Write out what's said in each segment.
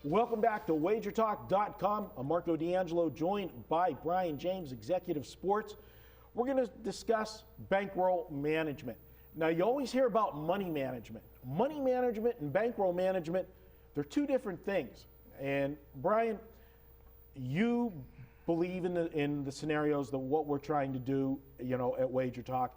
Welcome back to wagertalk.com. I'm Marco D'Angelo, joined by Brian James, Executive Sports. We're going to discuss bankroll management. Now, you always hear about money management. Money management and bankroll management, they're two different things. And Brian, you believe in the scenarios that what we're trying to do, at Wager Talk.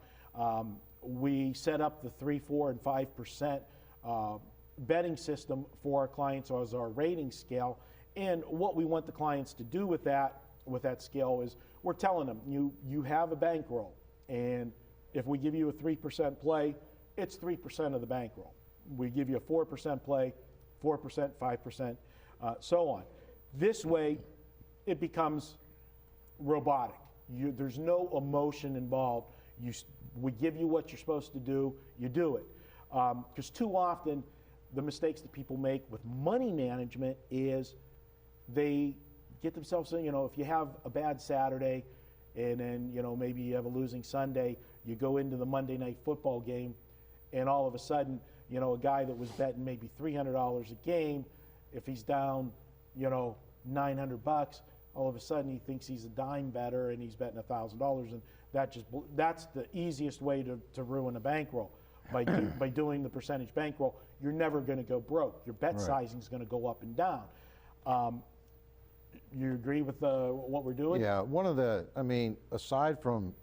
We set up the 3, 4, and 5% betting system for our clients as our rating scale. And what we want the clients to do with that scale is we're telling them, you have a bankroll, and if we give you a 3% play, it's 3% of the bankroll. We give you a 4% play, 4%, 5%, so on. This way, it becomes robotic. There's no emotion involved. We give you what you're supposed to do, you do it. Because too often, the mistakes that people make with money management is they get themselves in, if you have a bad Saturday and then, maybe you have a losing Sunday, you go into the Monday night football game and all of a sudden, a guy that was betting maybe $300 a game, if he's down, $900, all of a sudden he thinks he's a dime better and he's betting $1,000, and that's the easiest way to ruin a bankroll. By doing the percentage bankroll, you're never going to go broke. Your bet sizing is going to go up and down. You agree with what we're doing? Yeah, aside from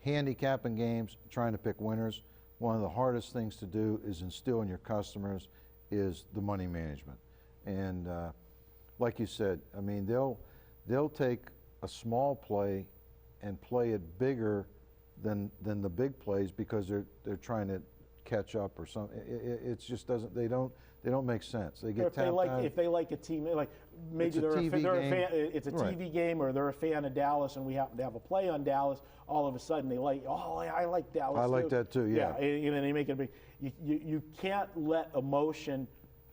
handicapping games, trying to pick winners, one of the hardest things to do is instill in your customers is the money management. And like you said, they'll take a small play and play it bigger than the big plays because they're trying to catch up or something. It just doesn't. They don't make sense. They get tapped out. If they like a team, like maybe it's a TV game, or they're a fan of Dallas, and we happen to have a play on Dallas. All of a sudden, they like, I like Dallas. I like that too. Yeah. And they make it big. You can't let emotion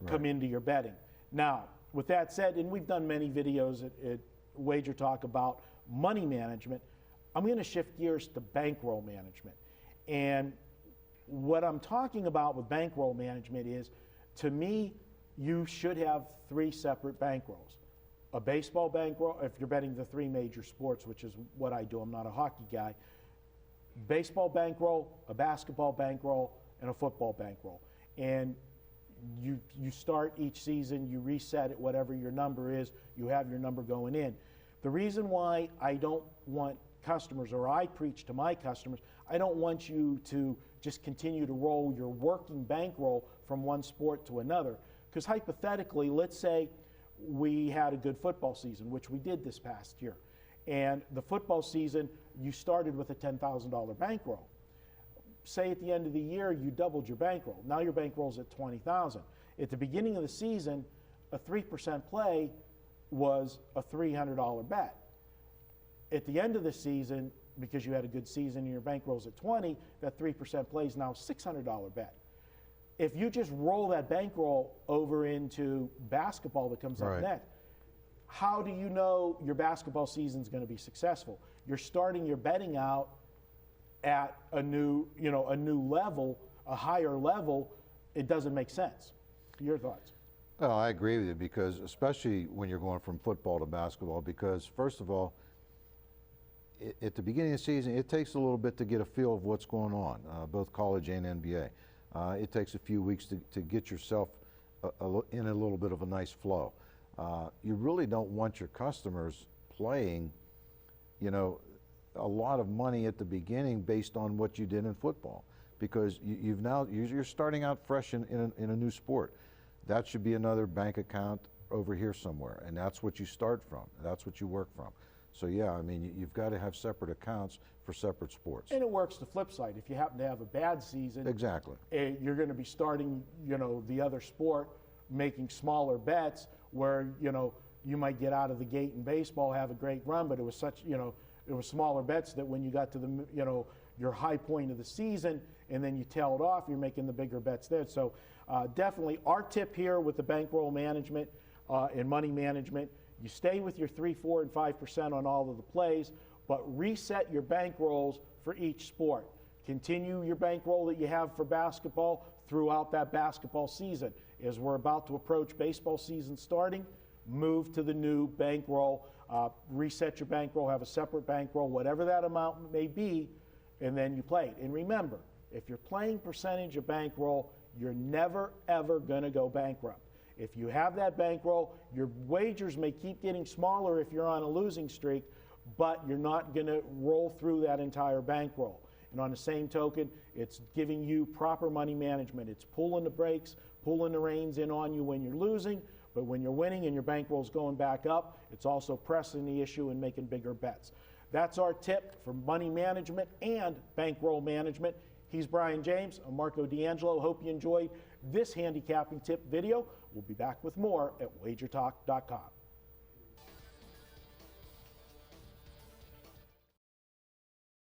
come into your betting. Now, with that said, and we've done many videos at Wager Talk about money management. I'm going to shift gears to bankroll management. And what I'm talking about with bankroll management is, to me, you should have 3 separate bankrolls. A baseball bankroll, if you're betting the 3 major sports, which is what I do, I'm not a hockey guy. Baseball bankroll, a basketball bankroll, and a football bankroll. And you start each season, you reset it, whatever your number is, you have your number going in. The reason why I don't want customers, or I preach to my customers, I don't want you to just continue to roll your working bankroll from one sport to another. Because hypothetically, let's say we had a good football season, which we did this past year. And the football season, you started with a $10,000 bankroll. Say at the end of the year, you doubled your bankroll. Now your bankroll's at $20,000. At the beginning of the season, a 3% play was a $300 bet. At the end of the season, because you had a good season and your bankroll's at 20, that 3% play is now a $600 bet. If you just roll that bankroll over into basketball that comes up next, how do you know your basketball season is going to be successful? You're starting your betting out at a new level, a higher level. It doesn't make sense. Your thoughts? Oh, I agree with you, because especially when you're going from football to basketball, because first of all, at the beginning of the season, it takes a little bit to get a feel of what's going on, both college and NBA. It takes a few weeks to get yourself in a little bit of a nice flow. You really don't want your customers playing, a lot of money at the beginning based on what you did in football, because you're starting out fresh in a new sport. That should be another bank account over here somewhere, and that's what you start from. That's what you work from. So yeah, you've got to have separate accounts for separate sports. And it works the flip side. If you happen to have a bad season, exactly, you're going to be starting, the other sport, making smaller bets where, you might get out of the gate in baseball, have a great run, but it was such, it was smaller bets that when you got to the, your high point of the season and then you tailed off, you're making the bigger bets there. So definitely our tip here with the bankroll management and money management, you stay with your 3, 4, and 5% on all of the plays, but reset your bankrolls for each sport. Continue your bankroll that you have for basketball, throughout that basketball season. As we're about to approach baseball season starting, move to the new bankroll, reset your bankroll, have a separate bankroll, whatever that amount may be, and then you play it. And remember, if you're playing percentage of bankroll, you're never, ever going to go bankrupt. If you have that bankroll, your wagers may keep getting smaller if you're on a losing streak, but you're not going to roll through that entire bankroll. And on the same token, it's giving you proper money management. It's pulling the brakes, pulling the reins in on you when you're losing, but when you're winning and your bankroll's going back up, it's also pressing the issue and making bigger bets. That's our tip for money management and bankroll management. He's Brian James. I'm Marco D'Angelo. Hope you enjoyed this handicapping tip video. We'll be back with more at wagertalk.com.